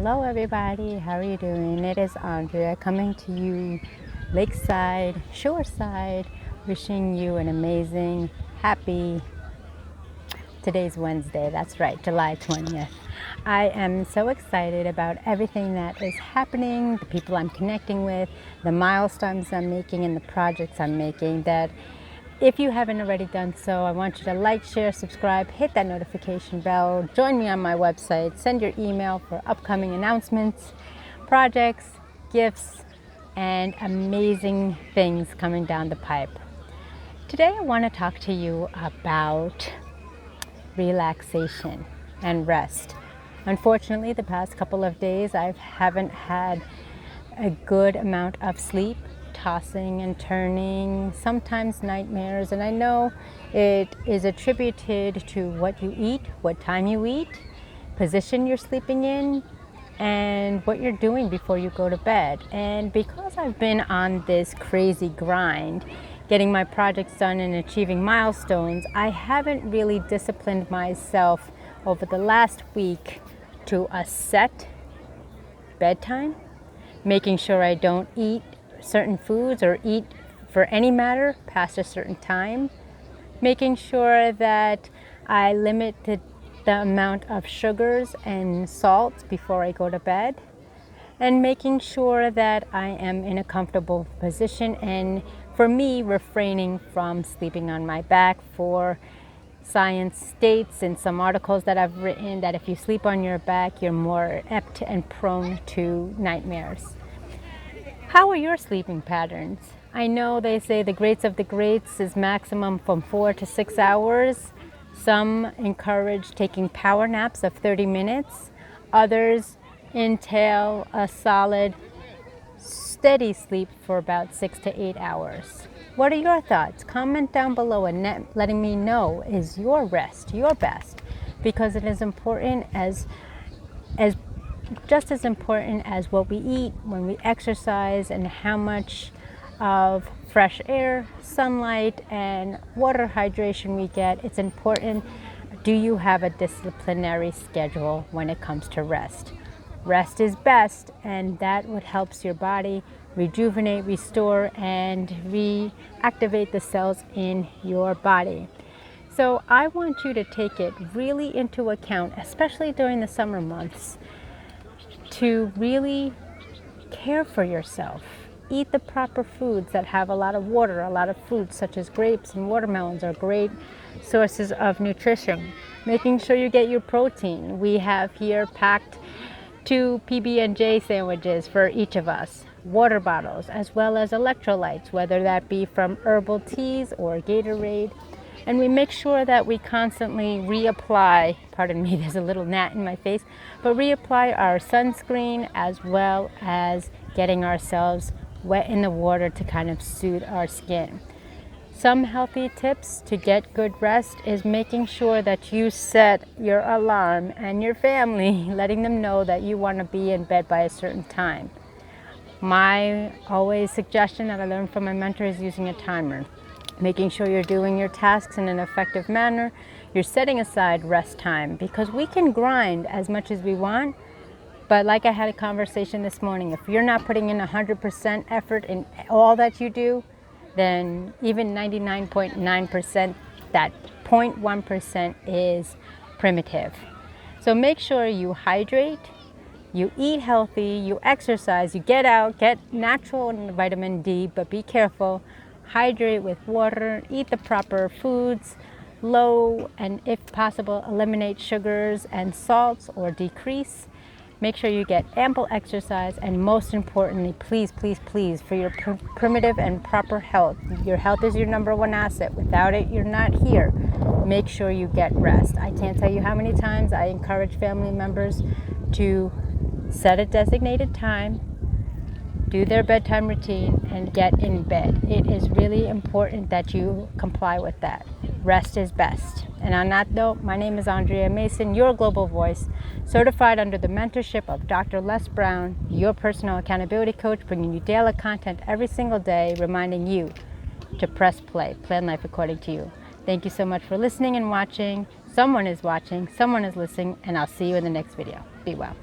Hello everybody, how are you doing? It is Andrea coming to you lakeside, shoreside, wishing you an amazing, happy, today's Wednesday, that's right, July 20th. I am so excited about everything that is happening, the people I'm connecting with, the milestones I'm making and the projects I'm making, that if you haven't already done so, I want you to like, share, subscribe, hit that notification bell, join me on my website, send your email for upcoming announcements, projects, gifts, and amazing things coming down the pipe. Today I want to talk to you about relaxation and rest. Unfortunately, the past couple of days I haven't had a good amount of sleep, tossing and turning, sometimes nightmares, and I know it is attributed to what you eat, what time you eat, position you're sleeping in, and what you're doing before you go to bed. And because I've been on this crazy grind, getting my projects done and achieving milestones, I haven't really disciplined myself over the last week to a set bedtime, making sure I don't eat certain foods or eat for any matter past a certain time, making sure that I limit the amount of sugars and salts before I go to bed, and making sure that I am in a comfortable position, and for me, refraining from sleeping on my back. For science states in some articles that I've written that if you sleep on your back, you're more apt and prone to nightmares. How are your sleeping patterns? I know they say the greats of the greats is maximum from 4 to 6 hours. Some encourage taking power naps of 30 minutes. Others entail a solid, steady sleep for about 6 to 8 hours. What are your thoughts? Comment down below and letting me know, is your rest your best? Because it is important just as important as what we eat, when we exercise, and how much of fresh air, sunlight, and water hydration we get. It's important. Do you have a disciplinary schedule when it comes to rest? Rest is best, and that what helps your body rejuvenate, restore, and reactivate the cells in your body. So I want you to take it really into account, especially during the summer months, to really care for yourself. Eat the proper foods that have a lot of water. A lot of fruits such as grapes and watermelons are great sources of nutrition. Making sure you get your protein. We have here packed 2 PB&J sandwiches for each of us, water bottles, as well as electrolytes, whether that be from herbal teas or Gatorade. And we make sure that we constantly reapply, pardon me, there's a little gnat in my face, but reapply our sunscreen, as well as getting ourselves wet in the water to kind of soothe our skin. Some healthy tips to get good rest is making sure that you set your alarm and your family, letting them know that you want to be in bed by a certain time. My always suggestion that I learned from my mentor is using a timer. Making sure you're doing your tasks in an effective manner. You're setting aside rest time, because we can grind as much as we want, but like I had a conversation this morning, if you're not putting in 100% effort in all that you do, then even 99.9%, that 0.1% is primitive. So make sure you hydrate, you eat healthy, you exercise, you get out, get natural vitamin D, but be careful. Hydrate with water, eat the proper foods, low, and if possible, eliminate sugars and salts or decrease. Make sure you get ample exercise, and most importantly, please, please, please, for your primitive and proper health. Your health is your number one asset. Without it, you're not here. Make sure you get rest. I can't tell you how many times I encourage family members to set a designated time, do their bedtime routine, and get in bed. It is really important that you comply with that. Rest is best. And on that note, my name is Andrea Mason, your global voice, certified under the mentorship of Dr. Les Brown, your personal accountability coach, bringing you daily content every single day, reminding you to press play, plan life according to you. Thank you so much for listening and watching. Someone is watching, someone is listening, and I'll see you in the next video. Be well.